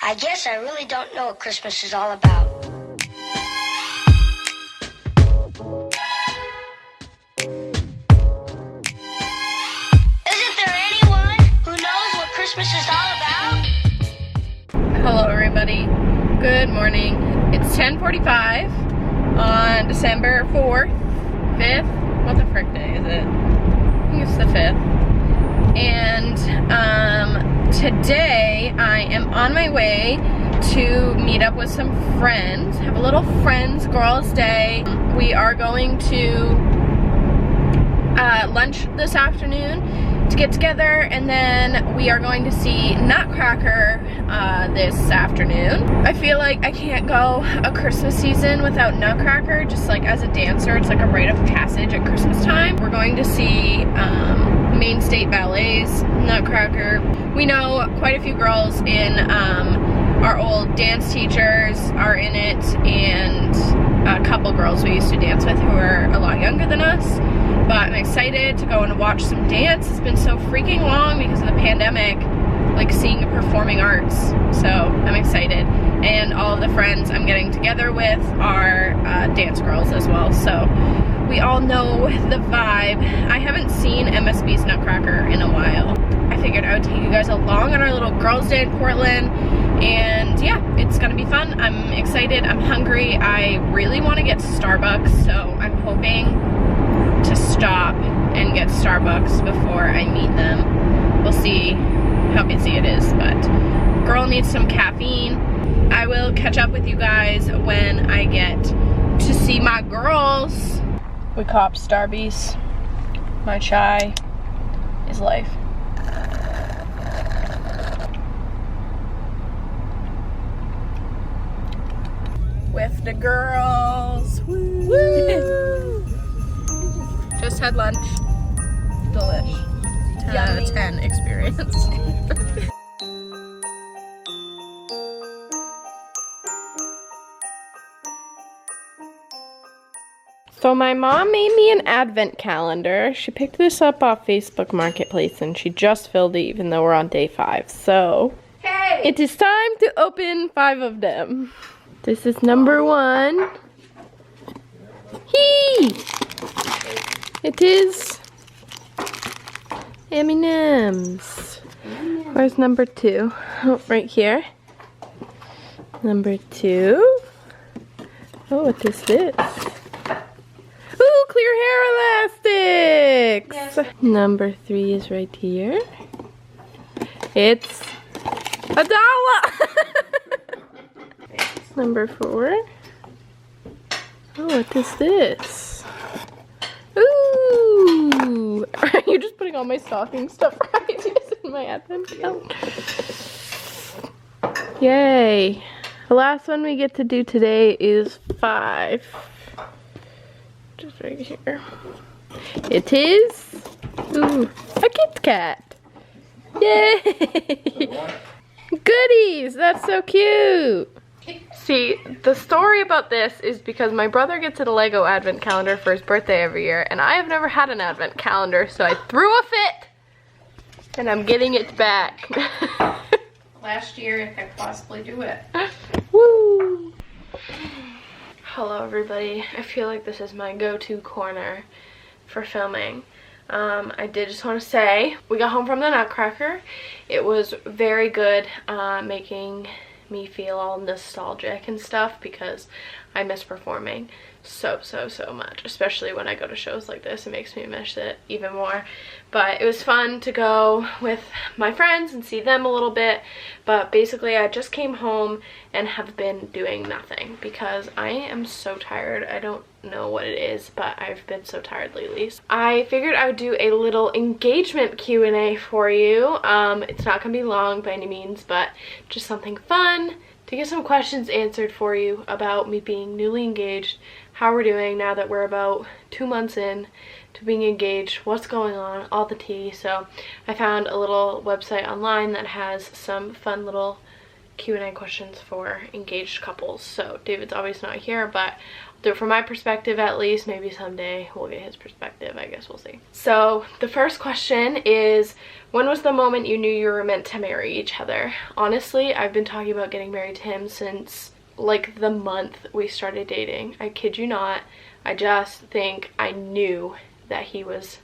I guess I really don't know what Christmas is all about. Isn't there anyone who knows what Christmas is all about? Hello everybody, good morning. It's 10:45 on December 4th, 5th, what the frick day is it? I think it's the 5th. And today I am on my way to meet up with some friends, have a little friends girls day. We are going to lunch this afternoon to get together, and then we are going to see Nutcracker this afternoon. I feel like I can't go a Christmas season without Nutcracker. Just like as a dancer, it's like a rite of passage at Christmas time. We're going to see Maine State Ballet's Nutcracker. We know quite a few girls in our old dance teachers are in it, and a couple girls we used to dance with who are a lot younger than us. But I'm excited to go and watch some dance. It's been so freaking long because of the pandemic, like seeing performing arts. So I'm excited. And all of the friends I'm getting together with are dance girls as well. So we all know the vibe. I haven't seen MSB's Nutcracker in a while. I figured I would take you guys along on our little girls' day in Portland. And yeah, it's gonna be fun. I'm excited, I'm hungry. I really wanna get Starbucks, so I'm hoping to stop and get Starbucks before I meet them. We'll see how busy it is, but girl needs some caffeine. I will catch up with you guys when I get to see my girls. We copped Starbies. My chai is life. With the girls. Woo! Woo! Just had lunch. Delish. 10 out of 10 experience. So my mom made me an advent calendar. She picked this up off Facebook Marketplace and she just filled it even though we're on day 5. So hey, it is time to open 5 of them. This is number 1. Hee! It is M&M's. Where's number 2? Oh, right here. Number 2. Oh, what is this? Ooh, clear hair elastics! Yes. Number 3 is right here. It's $1! Number 4. Oh, what is this? Ooh! Are you just putting all my stocking stuff right in my advent calendar? Yay! The last one we get to do today is 5. Just right here. It is, ooh, a Kit Kat. Yay! Goodies! That's so cute! See, the story about this is because my brother gets a Lego advent calendar for his birthday every year, and I have never had an advent calendar, so I threw a fit, and I'm getting it back. Last year, if I could possibly do it. Woo! Hello everybody. I feel like this is my go-to corner for filming. I did just want to say, we got home from the Nutcracker. It was very good, making me feel all nostalgic and stuff because I miss performing so much, especially when I go to shows like this. It makes me miss it even more. But it was fun to go with my friends and see them a little bit, but basically I just came home and have been doing nothing because I am so tired. I don't know what it is, but I've been so tired lately. I figured I would do a little engagement Q&A for you. It's not gonna be long by any means, but just something fun to get some questions answered for you about me being newly engaged, how we're doing now that we're about 2 months in to being engaged, what's going on, all the tea. So I found a little website online that has some fun little Q&A questions for engaged couples. So David's obviously not here, but I'll do it from my perspective at least. Maybe someday we'll get his perspective. I guess we'll see. So the first question is, when was the moment you knew you were meant to marry each other? Honestly, I've been talking about getting married to him since like the month we started dating. I kid you not. I just think I knew that he was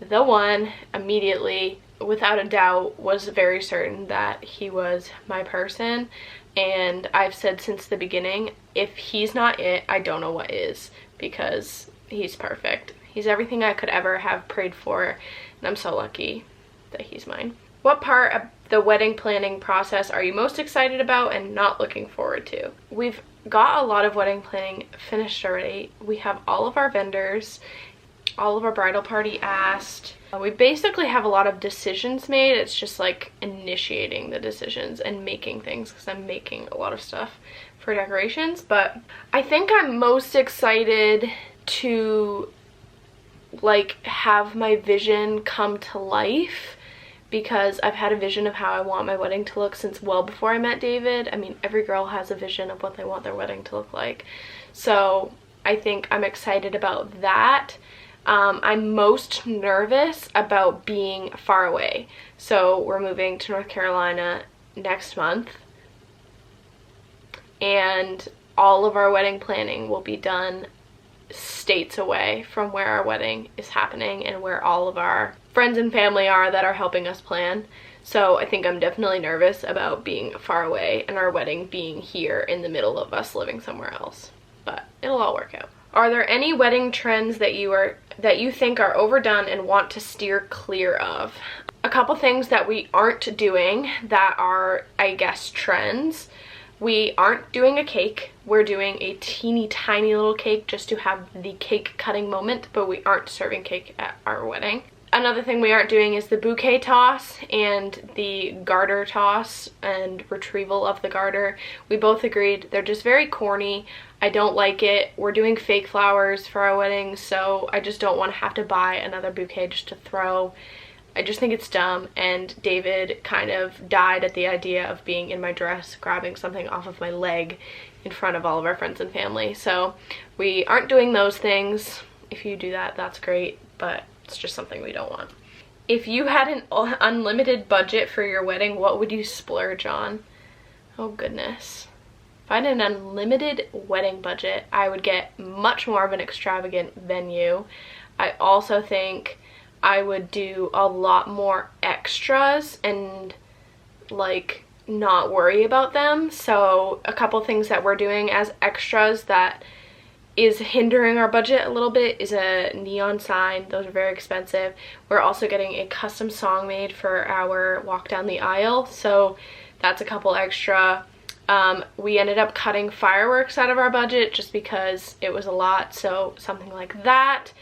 the one immediately. Without a doubt, was very certain that he was my person. And I've said since the beginning, if he's not it, I don't know what is, because he's perfect. He's everything I could ever have prayed for, and I'm so lucky that he's mine. What part of the wedding planning process are you most excited about and not looking forward to? We've got a lot of wedding planning finished already. We have all of our vendors, all of our bridal party asked. We basically have a lot of decisions made. It's just like initiating the decisions and making things, because I'm making a lot of stuff for decorations. But I think I'm most excited to like have my vision come to life, because I've had a vision of how I want my wedding to look since well before I met David. I mean, every girl has a vision of what they want their wedding to look like. So I think I'm excited about that. I'm most nervous about being far away. So we're moving to North Carolina next month, and all of our wedding planning will be done states away from where our wedding is happening and where all of our friends and family are that are helping us plan. So I think I'm definitely nervous about being far away and our wedding being here in the middle of us living somewhere else, but it'll all work out. Are there any wedding trends that you think are overdone and want to steer clear of? A couple things that we aren't doing that are, I guess, trends. We aren't doing a cake. We're doing a teeny tiny little cake just to have the cake cutting moment, but we aren't serving cake at our wedding. Another thing we aren't doing is the bouquet toss and the garter toss and retrieval of the garter. We both agreed they're just very corny. I don't like it. We're doing fake flowers for our wedding, so I just don't want to have to buy another bouquet just to throw. I just think it's dumb, and David kind of died at the idea of being in my dress, grabbing something off of my leg in front of all of our friends and family. So we aren't doing those things. If you do that, that's great, but it's just something we don't want. If you had an unlimited budget for your wedding, what would you splurge on? Oh goodness. If I had an unlimited wedding budget, I would get much more of an extravagant venue. I also think I would do a lot more extras and like not worry about them. So a couple things that we're doing as extras that is hindering our budget a little bit is a neon sign. Those are very expensive. We're also getting a custom song made for our walk down the aisle, so that's a couple extra. We ended up cutting fireworks out of our budget just because it was a lot, so something like that.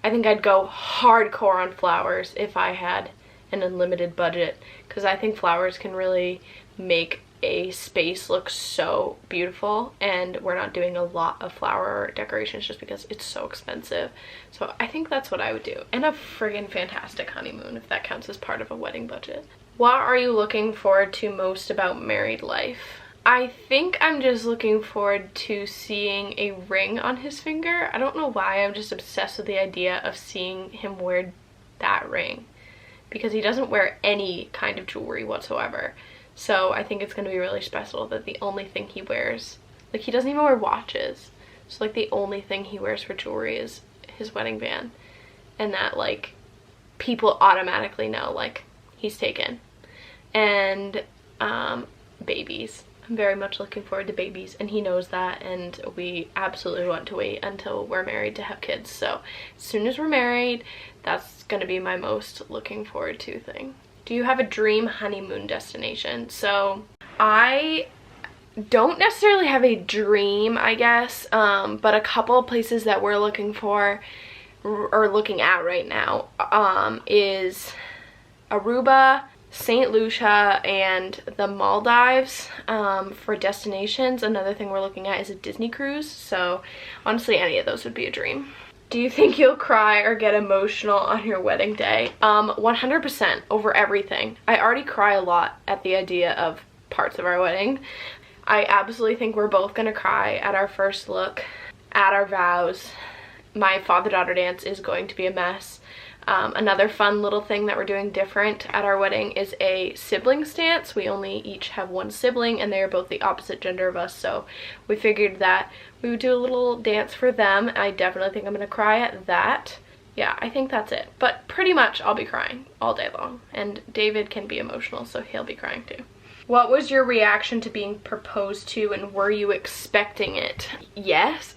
I think I'd go hardcore on flowers if I had an unlimited budget, because I think flowers can really make a space look so beautiful, and we're not doing a lot of flower decorations just because it's so expensive. So I think that's what I would do. And a friggin' fantastic honeymoon, if that counts as part of a wedding budget. What are you looking forward to most about married life? I think I'm just looking forward to seeing a ring on his finger. I don't know why, I'm just obsessed with the idea of seeing him wear that ring, because he doesn't wear any kind of jewelry whatsoever. So I think it's going to be really special that the only thing he wears, like he doesn't even wear watches, so like the only thing he wears for jewelry is his wedding band, and that like people automatically know like he's taken. And babies. I'm very much looking forward to babies, and he knows that, and we absolutely want to wait until we're married to have kids. So as soon as we're married, that's going to be my most looking forward to thing. Do you have a dream honeymoon destination? So I don't necessarily have a dream, I guess, but a couple of places that we're looking for or looking at right now is Aruba, St. Lucia, and the Maldives for destinations. Another thing we're looking at is a Disney cruise, so honestly any of those would be a dream. Do you think you'll cry or get emotional on your wedding day? 100% over everything. I already cry a lot at the idea of parts of our wedding. I absolutely think we're both gonna cry at our first look at our vows. My father-daughter dance is going to be a mess. Another fun little thing that we're doing different at our wedding is a siblings dance. We only each have one sibling and they are both the opposite gender of us, so we figured that we would do a little dance for them. I definitely think I'm gonna cry at that. Yeah, I think that's it. But pretty much I'll be crying all day long, and David can be emotional, so he'll be crying too. What was your reaction to being proposed to, and were you expecting it? Yes.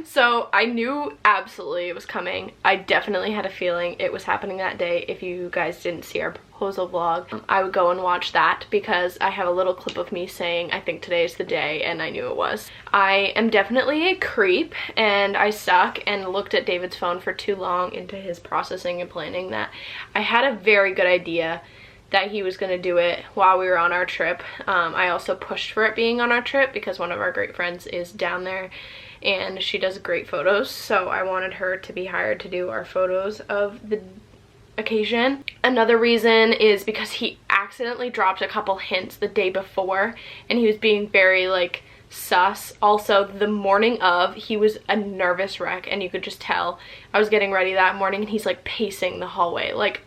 So I knew absolutely it was coming. I definitely had a feeling it was happening that day. If you guys didn't see our proposal vlog, I would go and watch that because I have a little clip of me saying, I think today is the day, and I knew it was. I am definitely a creep, and I suck and looked at David's phone for too long into his processing and planning that I had a very good idea that he was going to do it while we were on our trip. I also pushed for it being on our trip because one of our great friends is down there and she does great photos, so I wanted her to be hired to do our photos of the occasion. Another reason is because he accidentally dropped a couple hints the day before and he was being very like sus. Also, the morning of, he was a nervous wreck and you could just tell. I was getting ready that morning and he's like pacing the hallway, like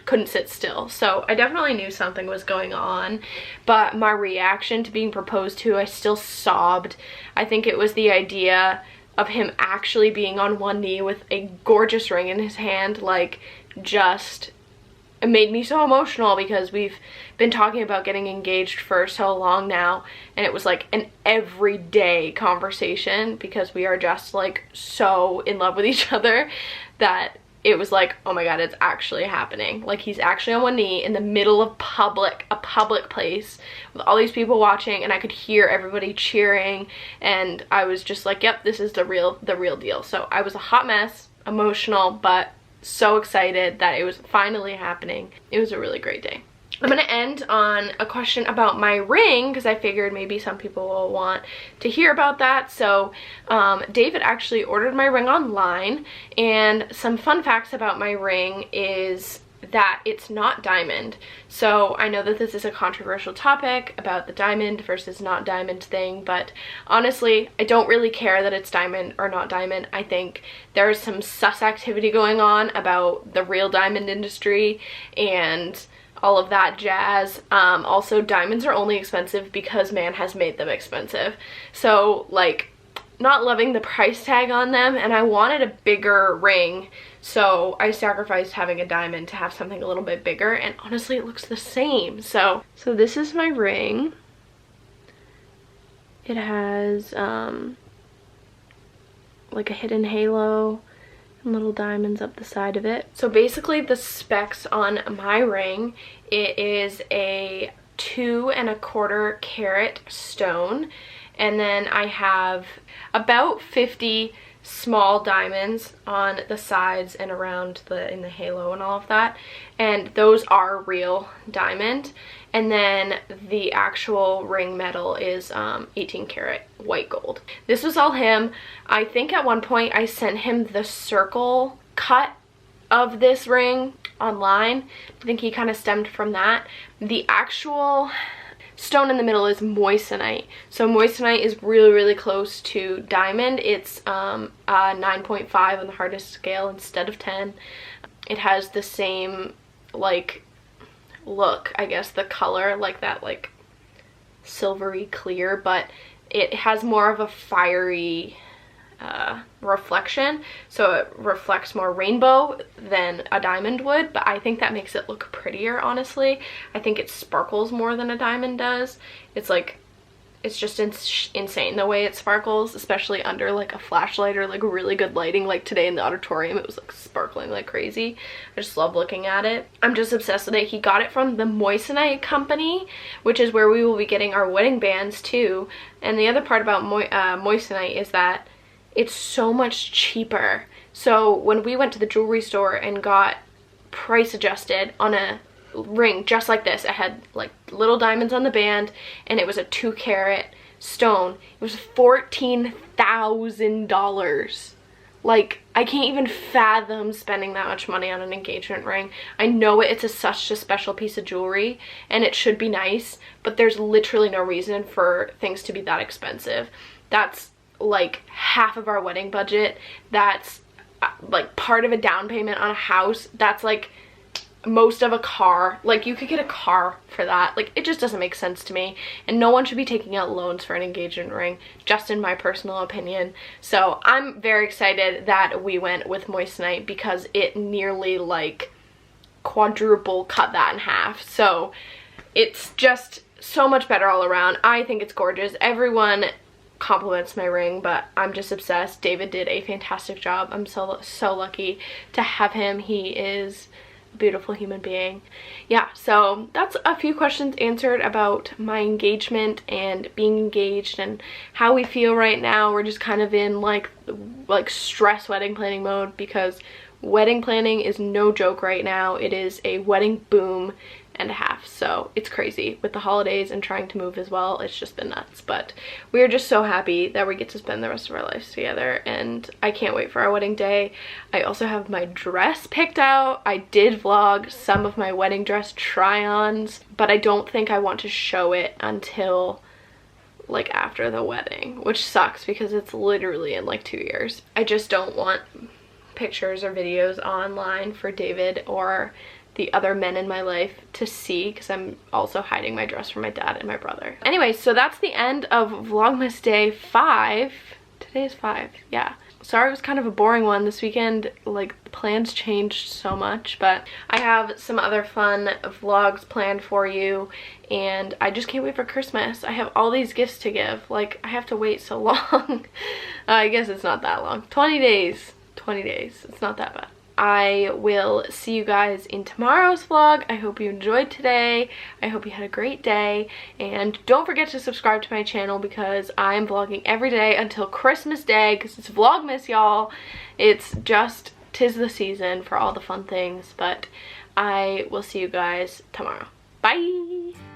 couldn't sit still. So I definitely knew something was going on, but my reaction to being proposed to, I still sobbed. I think it was the idea of him actually being on one knee with a gorgeous ring in his hand, like, just, it made me so emotional because we've been talking about getting engaged for so long now, and it was like an everyday conversation because we are just like so in love with each other that it was like, oh my god, it's actually happening. Like, he's actually on one knee in the middle of a public place with all these people watching, and I could hear everybody cheering, and I was just like, yep, this is the real deal. So I was a hot mess, emotional, but so excited that it was finally happening. It was a really great day. I'm gonna end on a question about my ring because I figured maybe some people will want to hear about that. So David actually ordered my ring online, and some fun facts about my ring is that it's not diamond. So I know that this is a controversial topic about the diamond versus not diamond thing, but honestly, I don't really care that it's diamond or not diamond. I think there's some sus activity going on about the real diamond industry and all of that jazz. Also, diamonds are only expensive because man has made them expensive. So, like, not loving the price tag on them, and I wanted a bigger ring, so I sacrificed having a diamond to have something a little bit bigger, and honestly, it looks the same. So this is my ring. It has, like a hidden halo, little diamonds up the side of it. So basically the specs on my ring, it is a 2 1/4 carat stone, and then I have about 50 small diamonds on the sides and around in the halo and all of that, and those are real diamond. And then the actual ring metal is 18 karat white gold. This was all him. I think at one point I sent him the circle cut of this ring online. I think he kind of stemmed from that. The actual stone in the middle is moissanite. So moissanite is really close to diamond. It's 9.5 on the hardest scale instead of 10. It has the same like look, I guess, the color, like that like silvery clear, but it has more of a fiery reflection, so it reflects more rainbow than a diamond would, but I think that makes it look prettier, honestly. I think it sparkles more than a diamond does. It's like, it's just insane the way it sparkles, especially under like a flashlight or like really good lighting. Like today in the auditorium, it was like sparkling like crazy. I just love looking at it. I'm just obsessed with it. He got it from the moissanite company, which is where we will be getting our wedding bands too. And the other part about moissanite is that it's so much cheaper. So when we went to the jewelry store and got price adjusted on a ring just like this, it had like little diamonds on the band, and it was a 2 carat stone. It was $14,000. Like, I can't even fathom spending that much money on an engagement ring. I know it's such a special piece of jewelry and it should be nice, but there's literally no reason for things to be that expensive. That's like half of our wedding budget. That's like part of a down payment on a house. That's like most of a car. Like, you could get a car for that. Like, it just doesn't make sense to me, and no one should be taking out loans for an engagement ring, just in my personal opinion. So I'm very excited that we went with moissanite because it nearly like quadruple cut that in half. So it's just so much better all around. I think it's gorgeous. Everyone compliments my ring, but I'm just obsessed. David did a fantastic job. I'm so lucky to have him. He is beautiful human being. Yeah, so that's a few questions answered about my engagement and being engaged and how we feel right now. We're just kind of in like stress wedding planning mode because wedding planning is no joke right now. It is a wedding boom and a half, so it's crazy with the holidays and trying to move as well. It's just been nuts, but we are just so happy that we get to spend the rest of our lives together, and I can't wait for our wedding day. I also have my dress picked out. I did vlog some of my wedding dress try-ons, but I don't think I want to show it until like after the wedding, which sucks because it's literally in like 2 years. I just don't want pictures or videos online for David or the other men in my life to see, because I'm also hiding my dress from my dad and my brother. Anyway, so that's the end of Vlogmas day 5. Today is 5, yeah. Sorry it was kind of a boring one this weekend. Like, the plans changed so much, but I have some other fun vlogs planned for you, and I just can't wait for Christmas. I have all these gifts to give. Like, I have to wait so long. I guess it's not that long. 20 days. 20 days. It's not that bad. I will see you guys in tomorrow's vlog. I hope you enjoyed today. I hope you had a great day. And don't forget to subscribe to my channel because I am vlogging every day until Christmas Day because it's Vlogmas, y'all. It's just 'tis the season for all the fun things. But I will see you guys tomorrow. Bye!